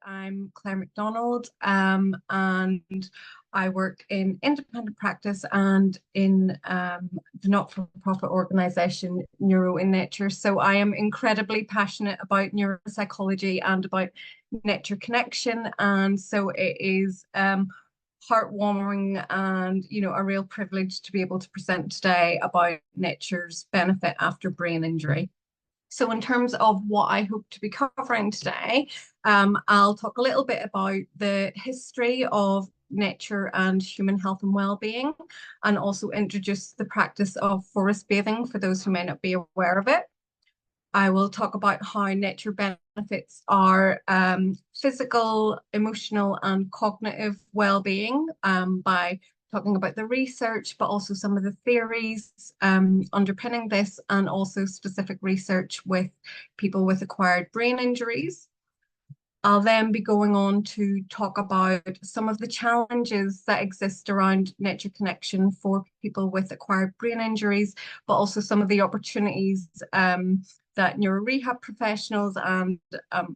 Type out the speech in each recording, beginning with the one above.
I'm Claire McDonald, and I work in independent practice and in the not-for-profit organisation Neuro in Nature. So I am incredibly passionate about neuropsychology and about nature connection, and so it is heartwarming and a real privilege to be able to present today about nature's benefit after brain injury. So in terms of what I hope to be covering today, I'll talk a little bit about the history of nature and human health and well-being, and also introduce the practice of forest bathing for those who may not be aware of it. I will talk about how nature benefits our physical, emotional, and cognitive well-being by talking about the research, but also some of the theories underpinning this, and also specific research with people with acquired brain injuries. I'll then be going on to talk about some of the challenges that exist around nature connection for people with acquired brain injuries, but also some of the opportunities that neuro rehab professionals and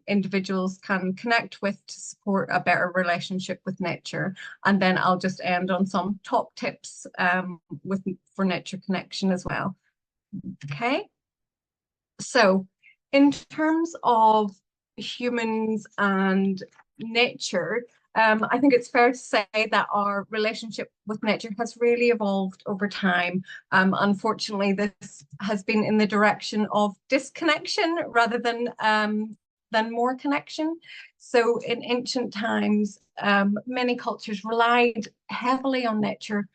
individuals can connect with to support a better relationship with nature. And then I'll just end on some top tips for nature connection as well. Okay, so in terms of humans and nature, I think it's fair to say that our relationship with nature has really evolved over time. Unfortunately, this has been in the direction of disconnection rather than more connection. So in ancient times, many cultures relied heavily on nature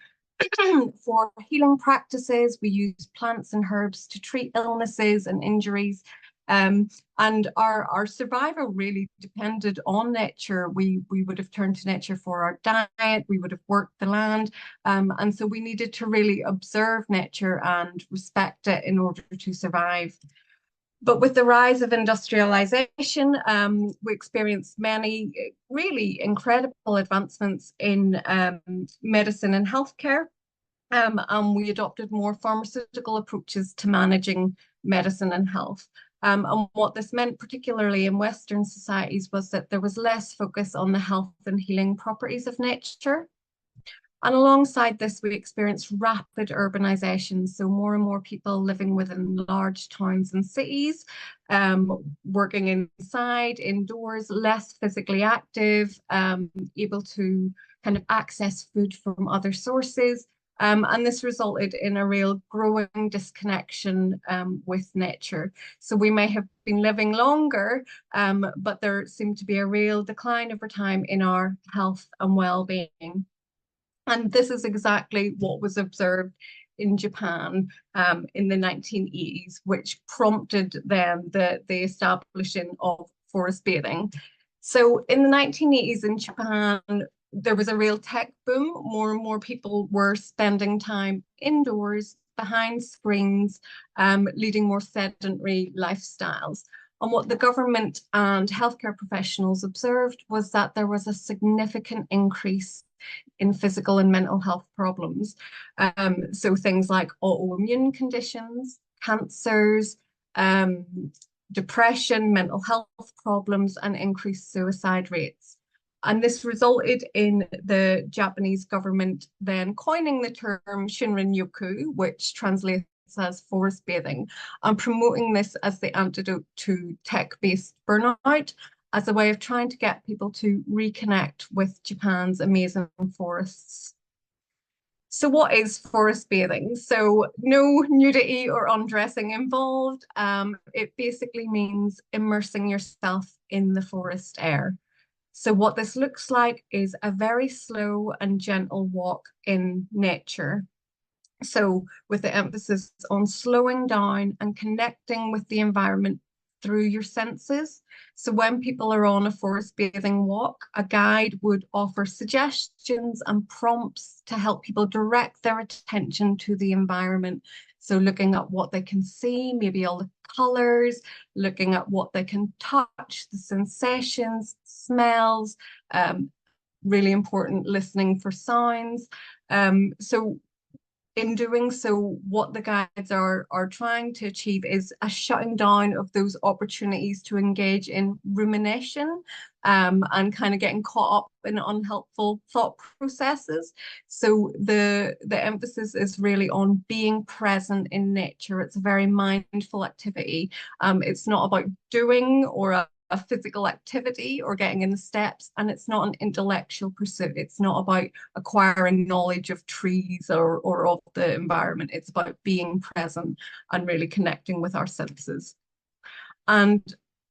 for healing practices. We used plants and herbs to treat illnesses and injuries. And our survival really depended on nature. We would have turned to nature for our diet, we would have worked the land, and so we needed to really observe nature and respect it in order to survive. But with the rise of industrialization, we experienced many really incredible advancements in medicine and healthcare. And we adopted more pharmaceutical approaches to managing medicine and health. And what this meant, particularly in Western societies, was that there was less focus on the health and healing properties of nature. And alongside this, we experienced rapid urbanization. So more and more people living within large towns and cities, working inside, indoors, less physically active, able to kind of access food from other sources. And this resulted in a real growing disconnection with nature. So we may have been living longer, but there seemed to be a real decline over time in our health and well-being. And this is exactly what was observed in Japan in the 1980s, which prompted then the establishing of forest bathing. So in the 1980s in Japan, there was a real tech boom. More and more people were spending time indoors, behind screens, leading more sedentary lifestyles. And what the government and healthcare professionals observed was that there was a significant increase in physical and mental health problems. So things like autoimmune conditions, cancers, depression, mental health problems, and increased suicide rates. And this resulted in the Japanese government then coining the term Shinrin-yoku, which translates as forest bathing, and promoting this as the antidote to tech-based burnout, as a way of trying to get people to reconnect with Japan's amazing forests. So what is forest bathing? So no nudity or undressing involved. It basically means immersing yourself in the forest air. So what this looks like is a very slow and gentle walk in nature. So with the emphasis on slowing down and connecting with the environment through your senses. So when people are on a forest bathing walk, a guide would offer suggestions and prompts to help people direct their attention to the environment. So looking at what they can see, maybe all the colors, looking at what they can touch, the sensations, smells, really important, listening for sounds. So in doing so, what the guides are trying to achieve is a shutting down of those opportunities to engage in rumination, and kind of getting caught up in unhelpful thought processes. So the emphasis is really on being present in nature. It's a very mindful activity. It's not about doing or a physical activity or getting in the steps, and it's not an intellectual pursuit. It's not about acquiring knowledge of trees or of the environment. It's about being present and really connecting with our senses. And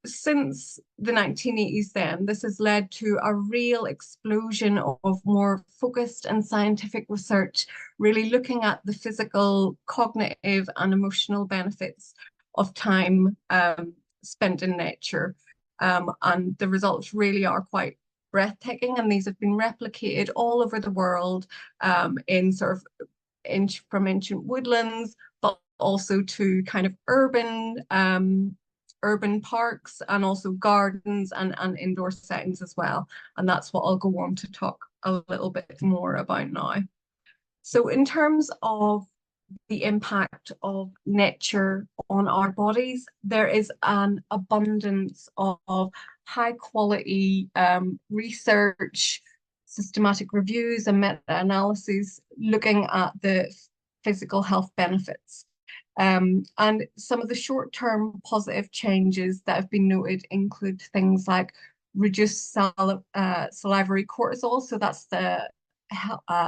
since the 1980s, then, this has led to a real explosion of more focused and scientific research, really looking at the physical, cognitive, and emotional benefits of time spent in nature. And the results really are quite breathtaking, and these have been replicated all over the world in sort of from ancient woodlands, but also to kind of urban parks and also gardens and indoor settings as well. And that's what I'll go on to talk a little bit more about now. So in terms of the impact of nature on our bodies, there is an abundance of high quality research, systematic reviews and meta-analyses looking at the physical health benefits. And some of the short-term positive changes that have been noted include things like reduced salivary cortisol, so that's the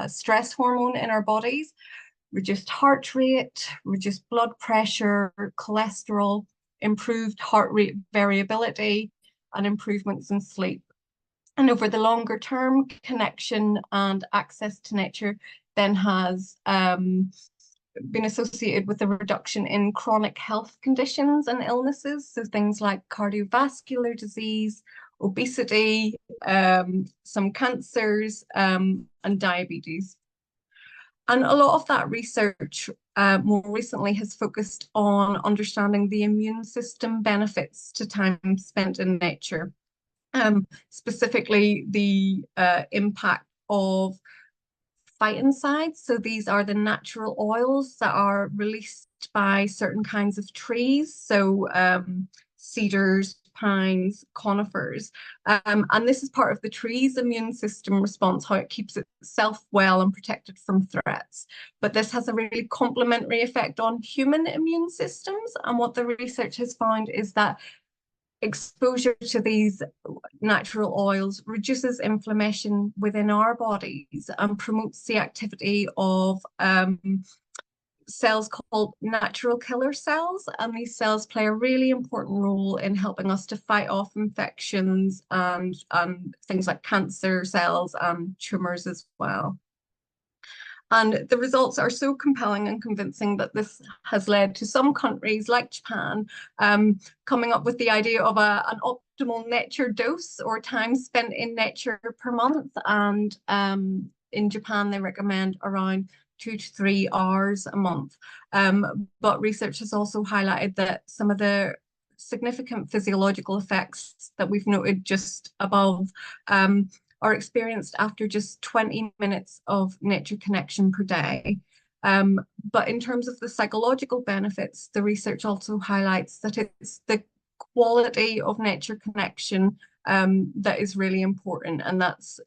stress hormone in our bodies, reduced heart rate, reduced blood pressure, cholesterol, improved heart rate variability, and improvements in sleep. And over the longer term, connection and access to nature then has been associated with a reduction in chronic health conditions and illnesses. So things like cardiovascular disease, obesity, some cancers, and diabetes. And a lot of that research more recently has focused on understanding the immune system benefits to time spent in nature, specifically the impact of phytoncides. So these are the natural oils that are released by certain kinds of trees. So cedars, pines, conifers. And this is part of the tree's immune system response, how it keeps itself well and protected from threats. But this has a really complementary effect on human immune systems. And what the research has found is that exposure to these natural oils reduces inflammation within our bodies and promotes the activity of cells called natural killer cells. And these cells play a really important role in helping us to fight off infections and things like cancer cells and tumors as well. And the results are so compelling and convincing that this has led to some countries like Japan coming up with the idea of an optimal nature dose or time spent in nature per month. And in Japan, they recommend around 2 to 3 hours a month. But research has also highlighted that some of the significant physiological effects that we've noted just above are experienced after just 20 minutes of nature connection per day. But in terms of the psychological benefits, the research also highlights that it's the quality of nature connection that is really important. And that's,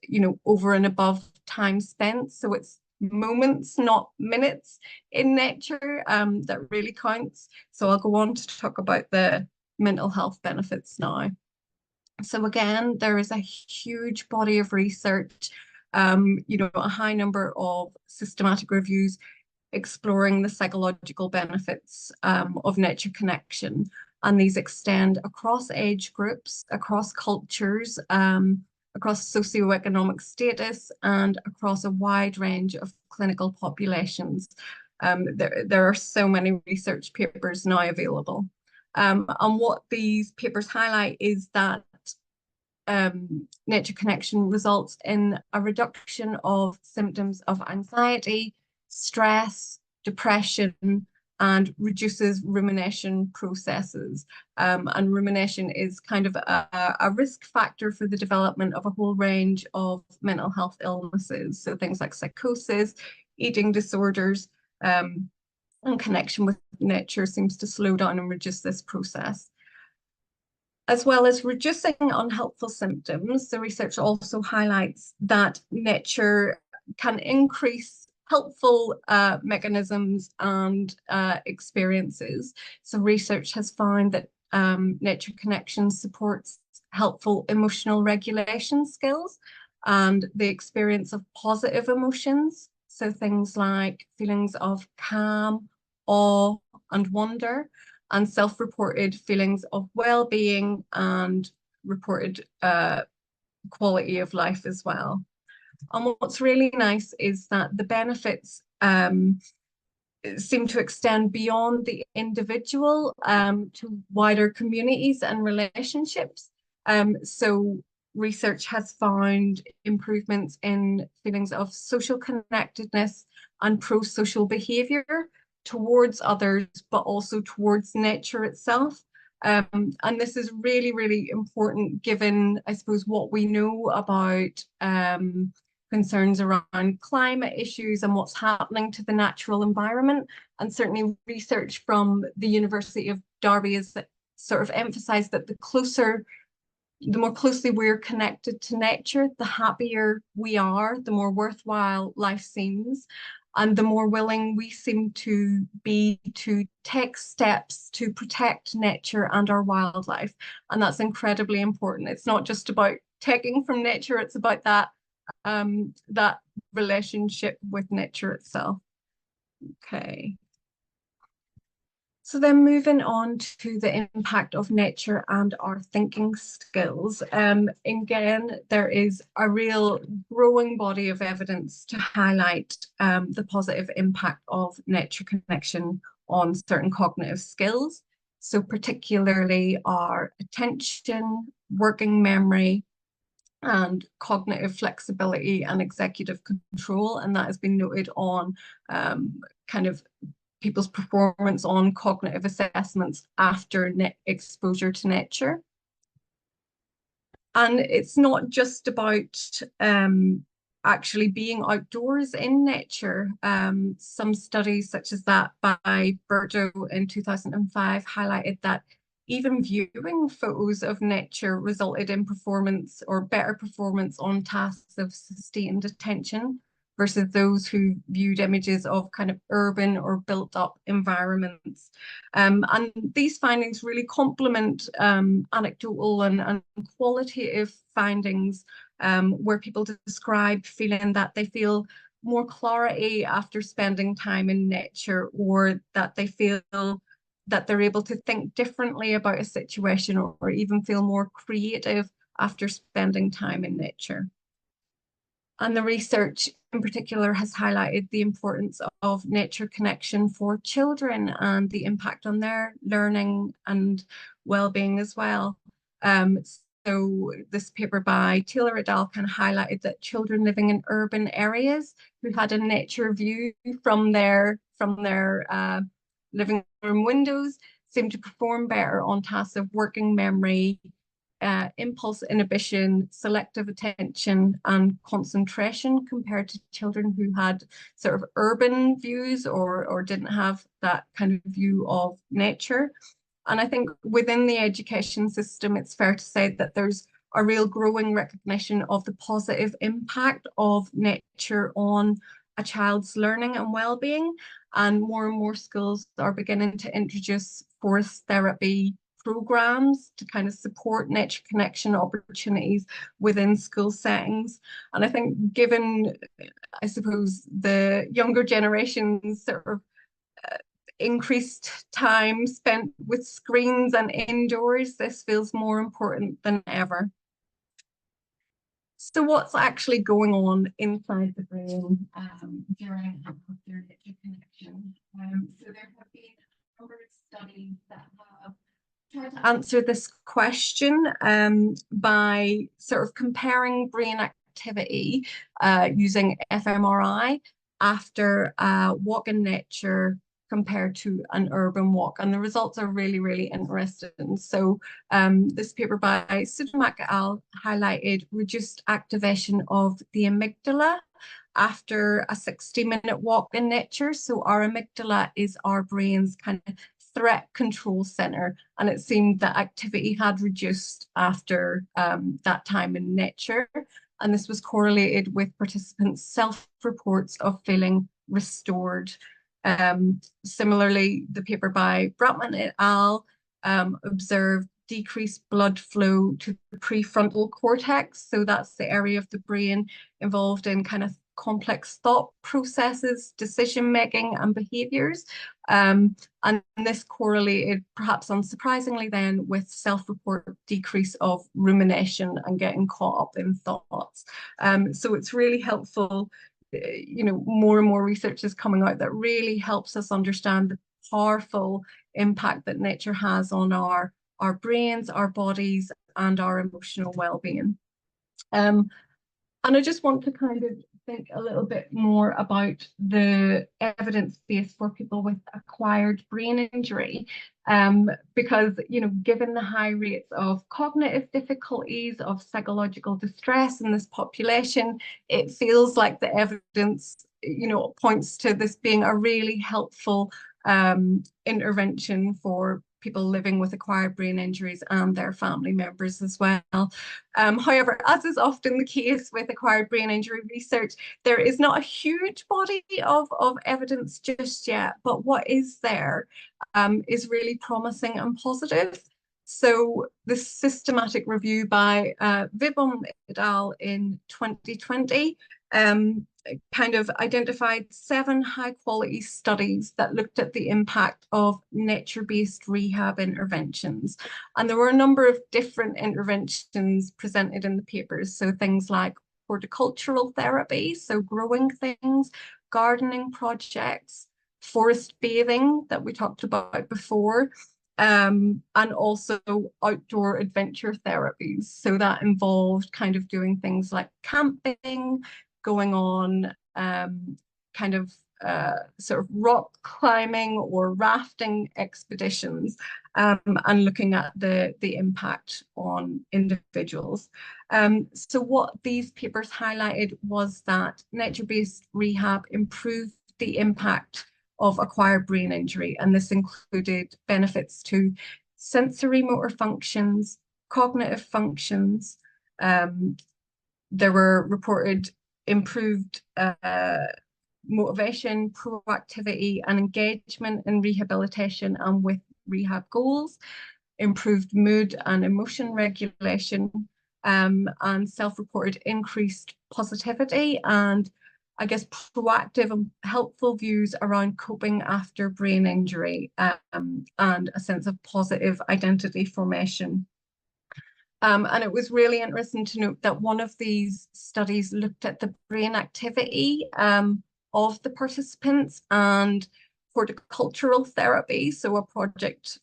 over and above time spent. So it's moments, not minutes in nature that really counts. So I'll go on to talk about the mental health benefits now. So again, there is a huge body of research, a high number of systematic reviews exploring the psychological benefits of nature connection. And these extend across age groups, across cultures, across socioeconomic status, and across a wide range of clinical populations. There are so many research papers now available. And what these papers highlight is that nature connection results in a reduction of symptoms of anxiety, stress, depression, and reduces rumination processes. And rumination is kind of a risk factor for the development of a whole range of mental health illnesses. So things like psychosis, eating disorders, and connection with nature seems to slow down and reduce this process. As well as reducing unhelpful symptoms, the research also highlights that nature can increase helpful mechanisms and experiences. So research has found that nature connection supports helpful emotional regulation skills and the experience of positive emotions. So things like feelings of calm, awe, and wonder, and self-reported feelings of well-being and reported quality of life as well. And what's really nice is that the benefits seem to extend beyond the individual to wider communities and relationships. So research has found improvements in feelings of social connectedness and pro-social behavior towards others, but also towards nature itself. And this is really, really important given, I suppose, what we know about concerns around climate issues and what's happening to the natural environment. And certainly research from the University of Derby has sort of emphasized that the more closely we're connected to nature, the happier we are, the more worthwhile life seems, and the more willing we seem to be to take steps to protect nature and our wildlife. And that's incredibly important. It's not just about taking from nature, it's about that relationship with nature itself. Okay. So then moving on to the impact of nature and our thinking skills. Again, there is a real growing body of evidence to highlight the positive impact of nature connection on certain cognitive skills. So particularly our attention, working memory, and cognitive flexibility and executive control. And that has been noted on kind of people's performance on cognitive assessments after exposure to nature. And it's not just about actually being outdoors in nature. Some studies such as that by Berto in 2005 highlighted that even viewing photos of nature resulted in performance or better performance on tasks of sustained attention versus those who viewed images of kind of urban or built up environments. And these findings really complement anecdotal and qualitative findings where people describe feeling that they feel more clarity after spending time in nature, or that they feel that they're able to think differently about a situation, or even feel more creative after spending time in nature. And the research in particular has highlighted the importance of nature connection for children and the impact on their learning and well-being as well. So this paper by Taylor et al. Kind of highlighted that children living in urban areas who had a nature view from their living room windows seemed to perform better on tasks of working memory, impulse inhibition, selective attention, and concentration compared to children who had sort of urban views or didn't have that kind of view of nature. And I think within the education system, it's fair to say that there's a real growing recognition of the positive impact of nature on a child's learning and well-being. And more schools are beginning to introduce forest therapy programs to kind of support nature connection opportunities within school settings. And I think given, I suppose, the younger generations sort of increased time spent with screens and indoors, this feels more important than ever. So what's actually going on inside the brain during and after nature connection? So there have been a number of studies that have tried to answer this question by sort of comparing brain activity using fMRI after a walk in nature compared to an urban walk. And the results are really, really interesting. So this paper by Sudamak et al. Highlighted reduced activation of the amygdala after a 60-minute walk in nature. So our amygdala is our brain's kind of threat control center, and it seemed that activity had reduced after that time in nature. And this was correlated with participants' self-reports of feeling restored. Similarly, the paper by Bratman et al. Observed decreased blood flow to the prefrontal cortex. So that's the area of the brain involved in kind of complex thought processes, decision making, and behaviors. And this correlated, perhaps unsurprisingly, then with self-report decrease of rumination and getting caught up in thoughts. So it's really helpful. More and more research is coming out that really helps us understand the powerful impact that nature has on our brains, our bodies, and our emotional well-being. And I just want to kind of think a little bit more about the evidence base for people with acquired brain injury, because, given the high rates of cognitive difficulties, of psychological distress in this population, it feels like the evidence, points to this being a really helpful intervention for people living with acquired brain injuries and their family members as well. However, as is often the case with acquired brain injury research, there is not a huge body of evidence just yet, but what is there is really promising and positive. So the systematic review by Vibom et al. In 2020 kind of identified 7 high-quality studies that looked at the impact of nature-based rehab interventions. And there were a number of different interventions presented in the papers. So things like horticultural therapy, so growing things, gardening projects, forest bathing that we talked about before, and also outdoor adventure therapies. So that involved kind of doing things like camping, going on sort of rock climbing or rafting expeditions, and looking at the impact on individuals. So what these papers highlighted was that nature-based rehab improved the impact of acquired brain injury, and this included benefits to sensory motor functions, cognitive functions. There were reported improved motivation, proactivity, and engagement in rehabilitation and with rehab goals, improved mood and emotion regulation, and self-reported increased positivity and, I guess, proactive and helpful views around coping after brain injury, and a sense of positive identity formation. And it was really interesting to note that one of these studies looked at the brain activity of the participants and horticultural therapy, so a project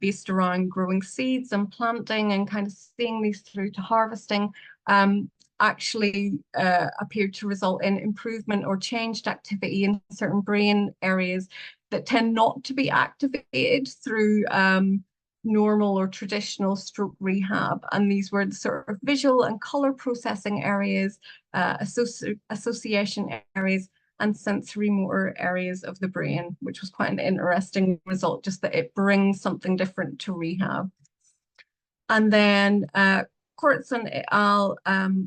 based around growing seeds and planting and kind of seeing these through to harvesting, actually appeared to result in improvement or changed activity in certain brain areas that tend not to be activated through normal or traditional stroke rehab. And these were the sort of visual and color processing areas, association areas, and sensory motor areas of the brain, which was quite an interesting result, just that it brings something different to rehab. And then Kurtzon et al.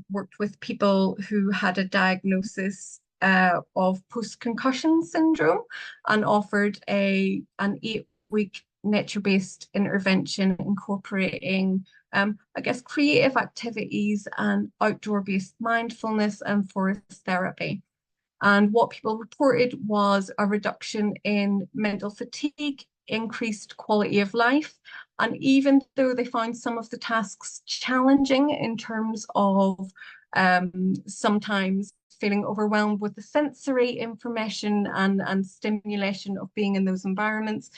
Worked with people who had a diagnosis of post-concussion syndrome and offered an 8-week nature-based intervention incorporating, I guess, creative activities and outdoor-based mindfulness and forest therapy. And what people reported was a reduction in mental fatigue, increased quality of life. And even though they found some of the tasks challenging in terms of sometimes feeling overwhelmed with the sensory information and stimulation of being in those environments,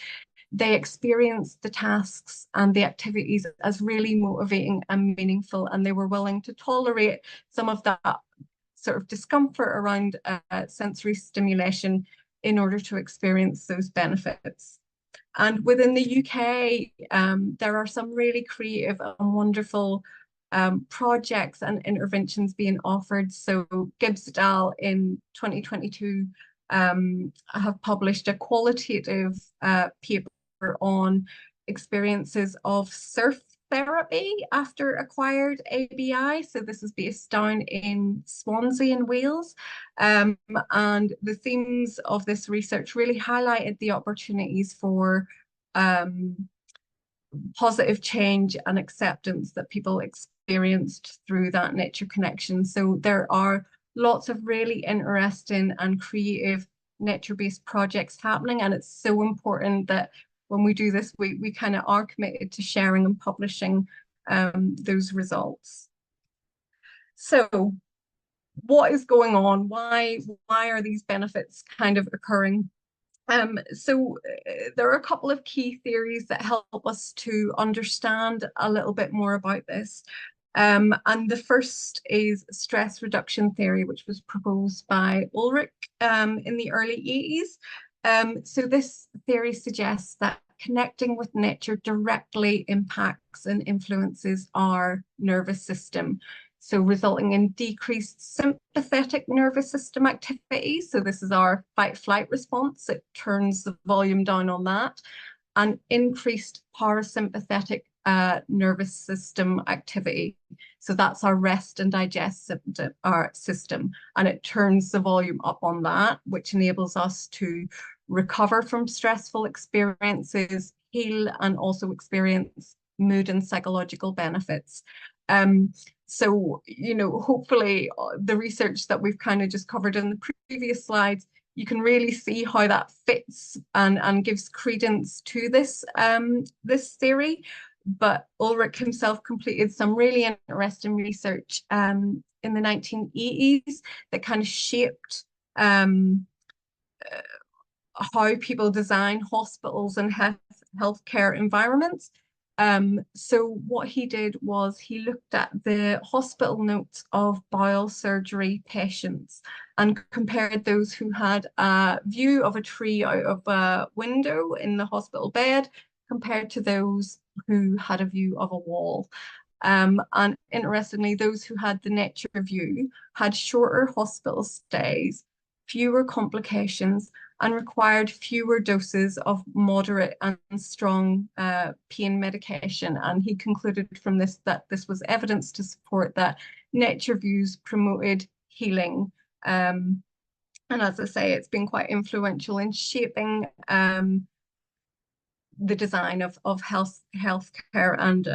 they experienced the tasks and the activities as really motivating and meaningful, and they were willing to tolerate some of that sort of discomfort around sensory stimulation in order to experience those benefits. And within the UK, there are some really creative and wonderful projects and interventions being offered. So Gibbs et al. In 2022 have published a qualitative paper on experiences of surf therapy after acquired ABI. So this is based down in Swansea in Wales. And the themes of this research really highlighted the opportunities for positive change and acceptance that people experienced through that nature connection. So there are lots of really interesting and creative nature-based projects happening, and it's so important that when we do this, we kind of are committed to sharing and publishing those results. So what is going on? Why are these benefits kind of occurring? So there are a couple of key theories that help us to understand a little bit more about this. And the first is stress reduction theory, which was proposed by Ulrich in the early 80s. So this theory suggests that connecting with nature directly impacts and influences our nervous system. So resulting in decreased sympathetic nervous system activity. So this is our fight-flight response. It turns the volume down on that. And increased parasympathetic nervous system activity. So that's our rest and digest system. And it turns the volume up on that, which enables us to recover from stressful experiences, heal, and also experience mood and psychological benefits. So, hopefully the research that we've kind of just covered in the previous slides, you can really see how that fits and gives credence to this, this theory. But Ulrich himself completed some really interesting research in the 1980s that kind of shaped how people design hospitals and healthcare environments. So what he did was he looked at the hospital notes of bowel surgery patients and compared those who had a view of a tree out of a window in the hospital bed compared to those who had a view of a wall. And interestingly, those who had the nature view had shorter hospital stays, fewer complications, and required fewer doses of moderate and strong pain medication. And he concluded from this that this was evidence to support that nature views promoted healing. And as I say, it's been quite influential in shaping the design of healthcare and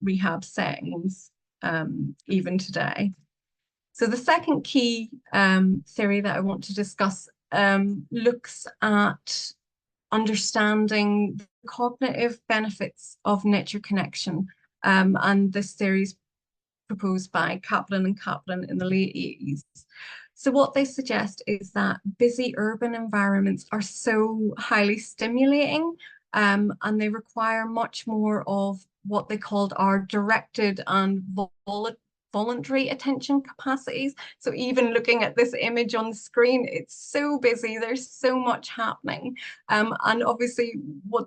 rehab settings even today. So the second key theory that I want to discuss looks at understanding the cognitive benefits of nature connection. And this theory is proposed by Kaplan and Kaplan in the late 80s. So what they suggest is that busy urban environments are so highly stimulating and they require much more of what they called our directed and voluntary attention capacities. So even looking at this image on the screen, it's so busy, there's so much happening. And obviously what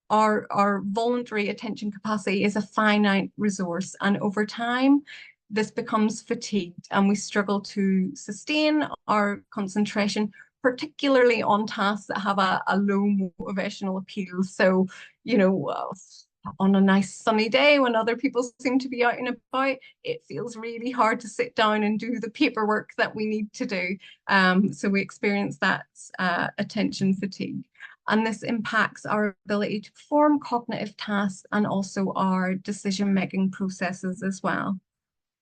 our voluntary attention capacity is a finite resource, and over time this becomes fatigued and we struggle to sustain our concentration, particularly on tasks that have a low motivational appeal. So, on a nice sunny day when other people seem to be out and about, it feels really hard to sit down and do the paperwork that we need to do. So we experience that attention fatigue. And this impacts our ability to perform cognitive tasks and also our decision-making processes as well.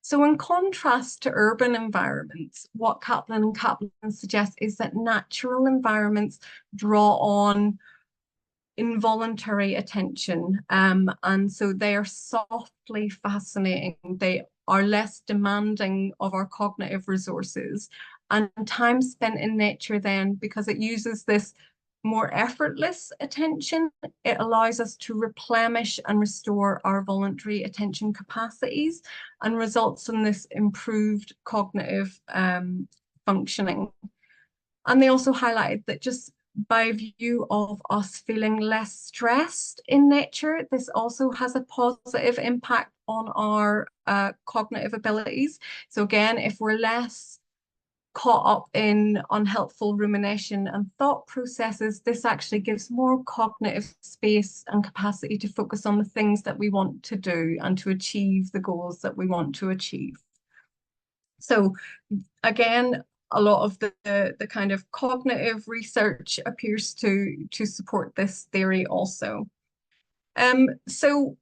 So in contrast to urban environments, what Kaplan and Kaplan suggest is that natural environments draw on involuntary attention. And so they are softly fascinating. They are less demanding of our cognitive resources. And time spent in nature then, because it uses this more effortless attention, it allows us to replenish and restore our voluntary attention capacities and results in this improved cognitive functioning. And they also highlighted that just by view of us feeling less stressed in nature, this also has a positive impact on our cognitive abilities. So again, if we're less caught up in unhelpful rumination and thought processes, this actually gives more cognitive space and capacity to focus on the things that we want to do and to achieve the goals that we want to achieve. So again, a lot of the kind of cognitive research appears to support this theory also. So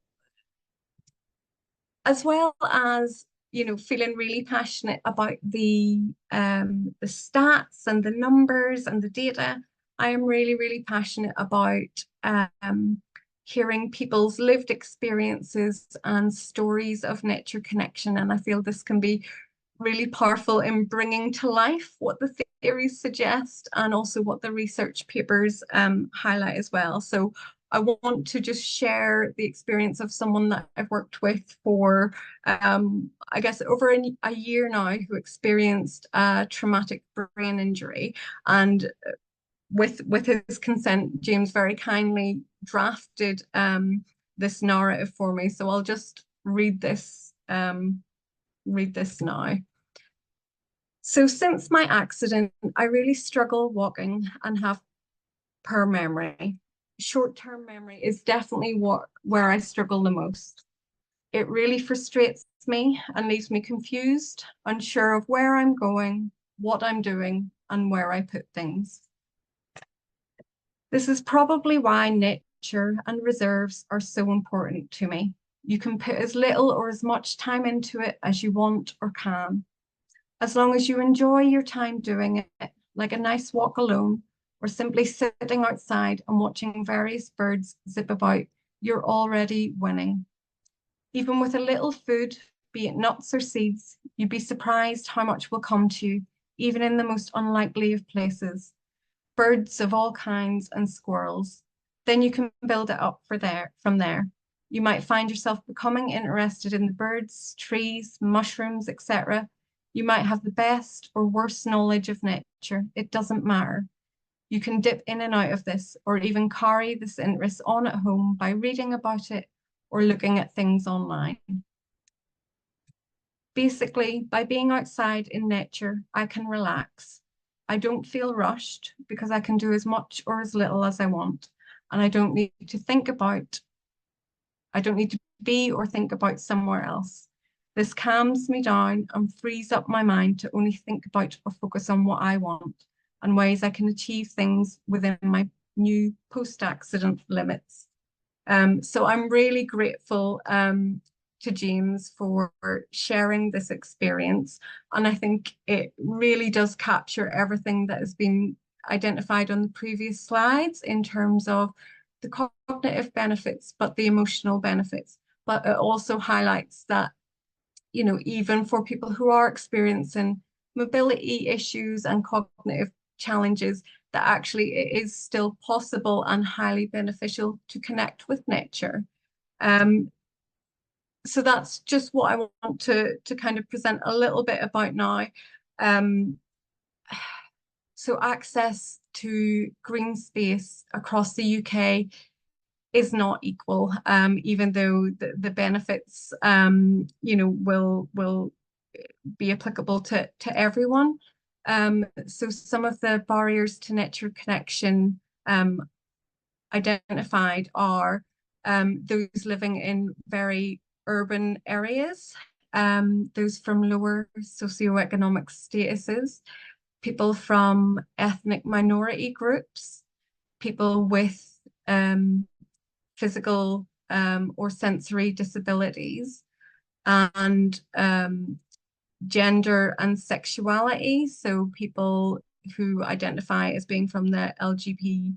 as well as, you know, feeling really passionate about the stats and the numbers and the data, I am really, really passionate about hearing people's lived experiences and stories of nature connection. And I feel this can be really powerful in bringing to life what the theories suggest and also what the research papers highlight as well. So I want to just share the experience of someone that I've worked with for, I guess, over a year now, who experienced a traumatic brain injury. And with his consent, James very kindly drafted this narrative for me. So I'll just read this now. So since my accident, I really struggle walking and have poor memory. Short-term memory is definitely where I struggle the most. It really frustrates me and leaves me confused, unsure of where I'm going, what I'm doing, and where I put things. This is probably why nature and reserves are so important to me. You can put as little or as much time into it as you want or can. As long as you enjoy your time doing it, like a nice walk alone, or simply sitting outside and watching various birds zip about, you're already winning. Even with a little food, be it nuts or seeds, you'd be surprised how much will come to you, even in the most unlikely of places. Birds of all kinds and squirrels. Then you can build it up from there. You might find yourself becoming interested in the birds, trees, mushrooms, etc. You might have the best or worst knowledge of nature. It doesn't matter. You can dip in and out of this, or even carry this interest on at home by reading about it or looking at things online. Basically, by being outside in nature, I can relax. I don't feel rushed because I can do as much or as little as I want. And I don't need to be or think about somewhere else. This calms me down and frees up my mind to only think about or focus on what I want and ways I can achieve things within my new post-accident limits. So I'm really grateful to James for sharing this experience. And I think it really does capture everything that has been identified on the previous slides in terms of the cognitive benefits, but the emotional benefits. But it also highlights that, you know, even for people who are experiencing mobility issues and cognitive challenges, that actually it is still possible and highly beneficial to connect with nature. So that's just what I want to kind of present a little bit about now. So access to green space across the UK is not equal, even though the benefits, you know, will be applicable to everyone. So some of the barriers to nature connection identified are those living in very urban areas, those from lower socioeconomic statuses, people from ethnic minority groups, people with physical or sensory disabilities, and gender and sexuality, so people who identify as being from the LGBT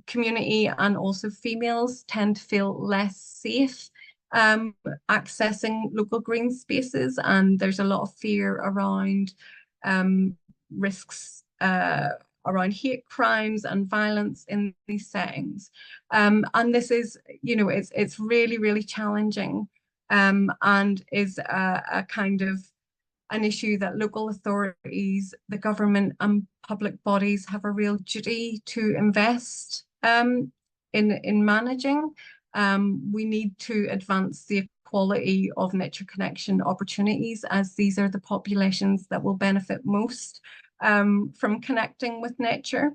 community, and also females tend to feel less safe accessing local green spaces, and there's a lot of fear around risks around hate crimes and violence in these settings. And this is, you know, it's really, really challenging, and is a kind of an issue that local authorities, the government and public bodies have a real duty to invest in managing. We need to advance the quality of nature connection opportunities, as these are the populations that will benefit most from connecting with nature.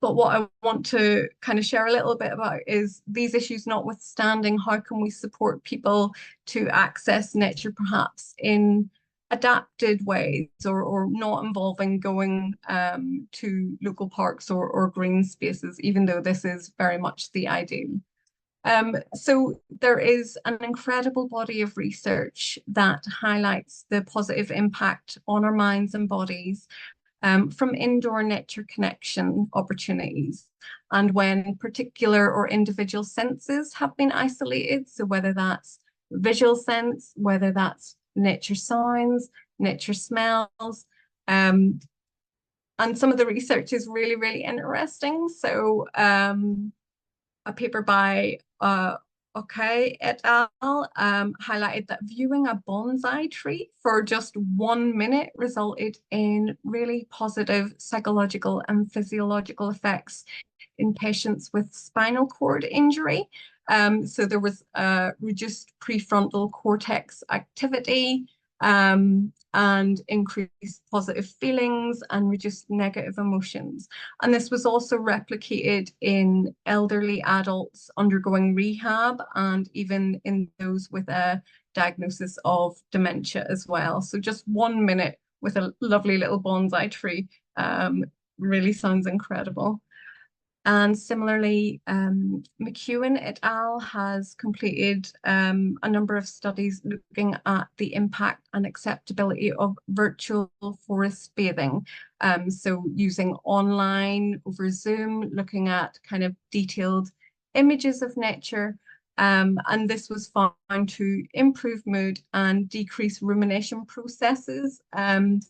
But what I want to kind of share a little bit about is, these issues notwithstanding, how can we support people to access nature perhaps in adapted ways, or not involving going to local parks or green spaces, even though this is very much the ideal. So there is an incredible body of research that highlights the positive impact on our minds and bodies from indoor nature connection opportunities, and when particular or individual senses have been isolated. So whether that's visual sense, whether that's nature sounds, nature smells, and some of the research is really, really interesting. So a paper by et al. Highlighted that viewing a bonsai tree for just 1 minute resulted in really positive psychological and physiological effects in patients with spinal cord injury. So there was reduced prefrontal cortex activity, and increased positive feelings and reduced negative emotions. And this was also replicated in elderly adults undergoing rehab, and even in those with a diagnosis of dementia as well. So just 1 minute with a lovely little bonsai tree really sounds incredible. And similarly, McEwen et al. Has completed a number of studies looking at the impact and acceptability of virtual forest bathing. So using online over Zoom, looking at kind of detailed images of nature. And this was found to improve mood and decrease rumination processes and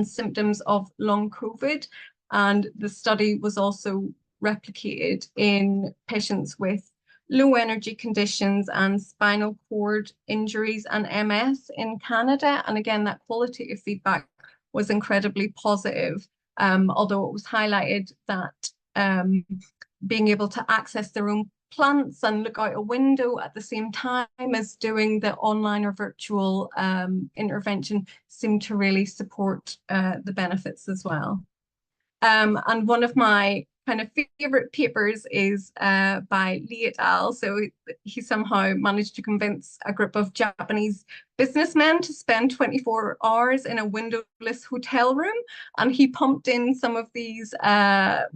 symptoms of long COVID. And the study was also replicated in patients with low energy conditions and spinal cord injuries and MS in Canada. And again, that qualitative feedback was incredibly positive, although it was highlighted that being able to access their own plants and look out a window at the same time as doing the online or virtual intervention seemed to really support the benefits as well. And one of my kind of favorite papers is by Lee et al. So he somehow managed to convince a group of Japanese businessmen to spend 24 hours in a windowless hotel room, and he pumped in some of these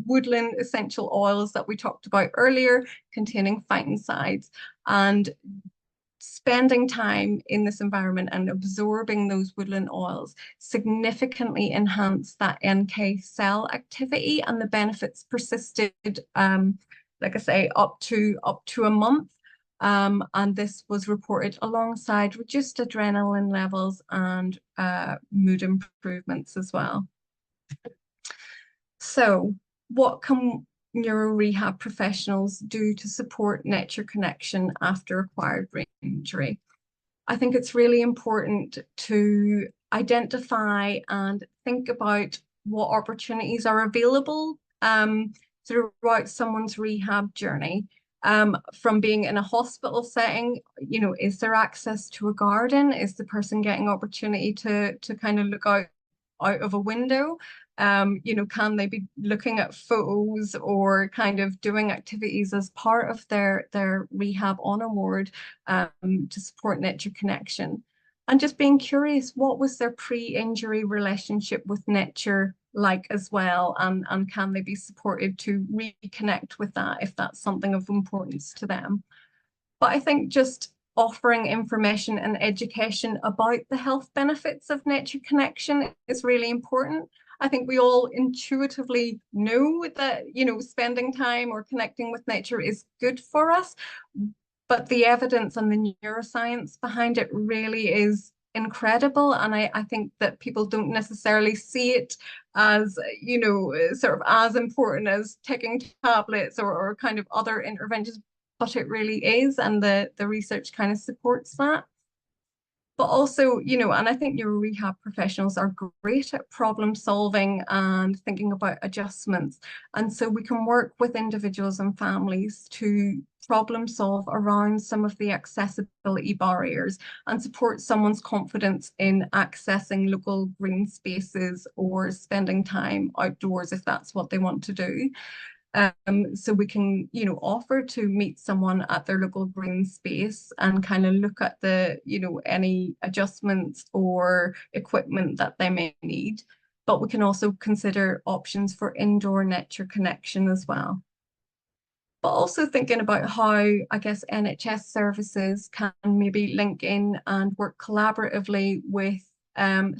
woodland essential oils that we talked about earlier, containing phytoncides, and spending time in this environment and absorbing those woodland oils significantly enhanced that NK cell activity, and the benefits persisted, like I say, up to a month. And this was reported alongside reduced adrenaline levels and mood improvements as well. So what can neuro rehab professionals do to support nature connection after acquired brain injury? I think it's really important to identify and think about what opportunities are available throughout someone's rehab journey. From being in a hospital setting, you know, is there access to a garden? Is the person getting opportunity to kind of look out of a window? You know, can they be looking at photos or kind of doing activities as part of their rehab on a ward to support nature connection? And just being curious, what was their pre-injury relationship with nature like as well? And can they be supported to reconnect with that if that's something of importance to them? But I think just offering information and education about the health benefits of nature connection is really important. I think we all intuitively know that, you know, spending time or connecting with nature is good for us, but the evidence and the neuroscience behind it really is incredible. And I think that people don't necessarily see it as, you know, sort of as important as taking tablets or kind of other interventions, but it really is. And the research kind of supports that. But also, and I think your rehab professionals are great at problem solving and thinking about adjustments. And so we can work with individuals and families to problem solve around some of the accessibility barriers and support someone's confidence in accessing local green spaces or spending time outdoors if that's what they want to do. So we can, offer to meet someone at their local green space and kind of look at the, any adjustments or equipment that they may need. But we can also consider options for indoor nature connection as well. But also thinking about how, I guess, NHS services can maybe link in and work collaboratively with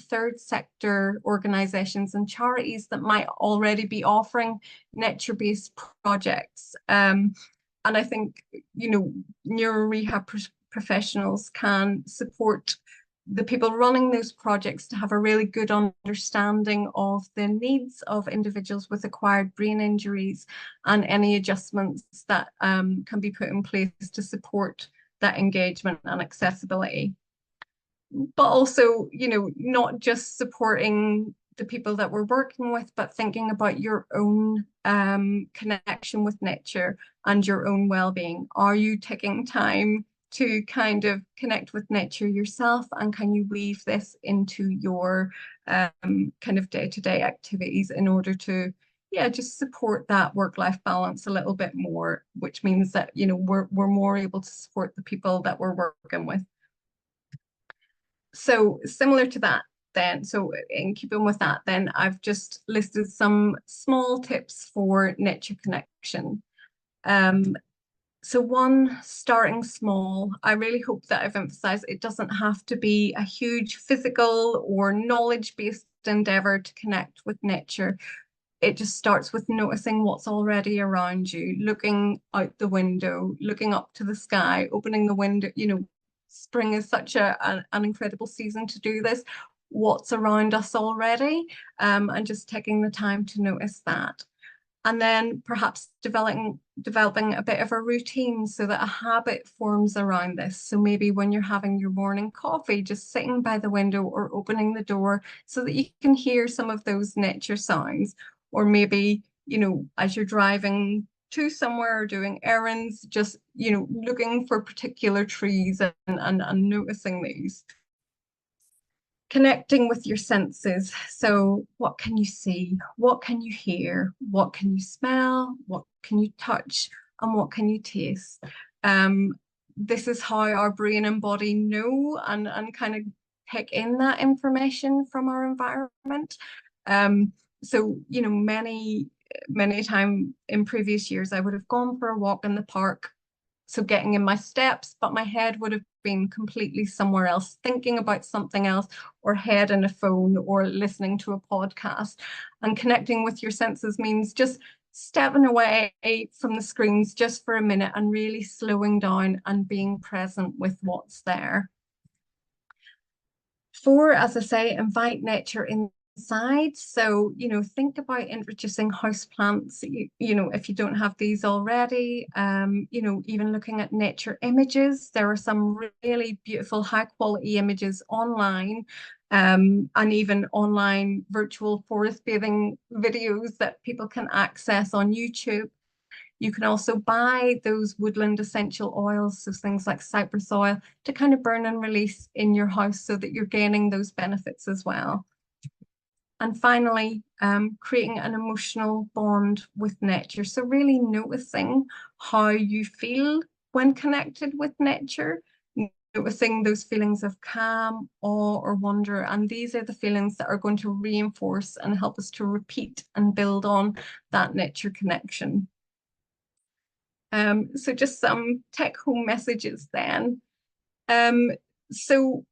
third sector organizations and charities that might already be offering nature-based projects. And I think, neuro rehab professionals can support the people running those projects to have a really good understanding of the needs of individuals with acquired brain injuries and any adjustments that can be put in place to support that engagement and accessibility. But also, not just supporting the people that we're working with, but thinking about your own connection with nature and your own well-being. Are you taking time to kind of connect with nature yourself, and can you weave this into your kind of day-to-day activities in order to just support that work-life balance a little bit more, which means that we're more able to support the people that we're working with. So similar to that then, so in keeping with that, then I've just listed some small tips for nature connection. So one, starting small. I really hope that I've emphasized it doesn't have to be a huge physical or knowledge-based endeavor to connect with nature. It just starts with noticing what's already around you, looking out the window, looking up to the sky, opening the window. Spring is such an incredible season to do this. What's around us already, and just taking the time to notice that. And then perhaps developing a bit of a routine so that a habit forms around this. So maybe when you're having your morning coffee, just sitting by the window or opening the door so that you can hear some of those nature sounds. Or maybe, as you're driving to somewhere or doing errands, just, looking for particular trees and noticing these. Connecting with your senses. So what can you see? What can you hear? What can you smell? What can you touch? And what can you taste? This is how our brain and body know and kind of take in that information from our environment. So, many times in previous years, I would have gone for a walk in the park, so getting in my steps, but my head would have been completely somewhere else, thinking about something else, or head in a phone, or listening to a podcast. And connecting with your senses means just stepping away from the screens just for a minute and really slowing down and being present with what's there. 4, as I say, invite nature inside. So, think about introducing houseplants, if you don't have these already, even looking at nature images. There are some really beautiful high quality images online, and even online virtual forest bathing videos that people can access on YouTube. You can also buy those woodland essential oils, so things like cypress oil, to kind of burn and release in your house so that you're gaining those benefits as well. And finally, creating an emotional bond with nature. So really noticing how you feel when connected with nature, noticing those feelings of calm, awe, or wonder. And these are the feelings that are going to reinforce and help us to repeat and build on that nature connection. So just some take-home messages then. So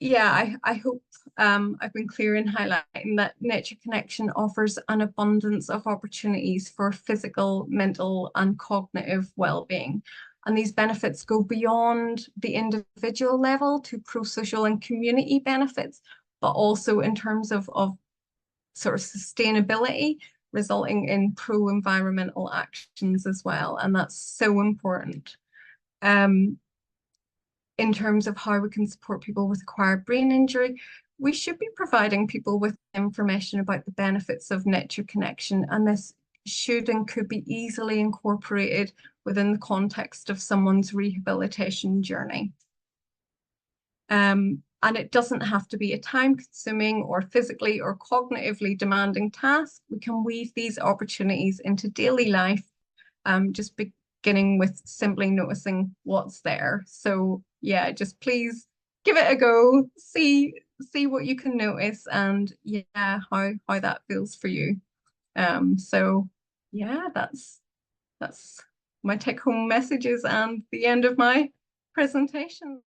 yeah, I hope I've been clear in highlighting that nature connection offers an abundance of opportunities for physical, mental, and cognitive well-being. And these benefits go beyond the individual level to pro-social and community benefits, but also in terms of sort of sustainability, resulting in pro-environmental actions as well. And that's so important. in terms of how we can support people with acquired brain injury, we should be providing people with information about the benefits of nature connection, and this should and could be easily incorporated within the context of someone's rehabilitation journey. And it doesn't have to be a time-consuming or physically or cognitively demanding task. We can weave these opportunities into daily life, just beginning with simply noticing what's there. So yeah, just please give it a go, see what you can notice, and yeah, how that feels for you. So yeah, that's my take-home messages and the end of my presentation.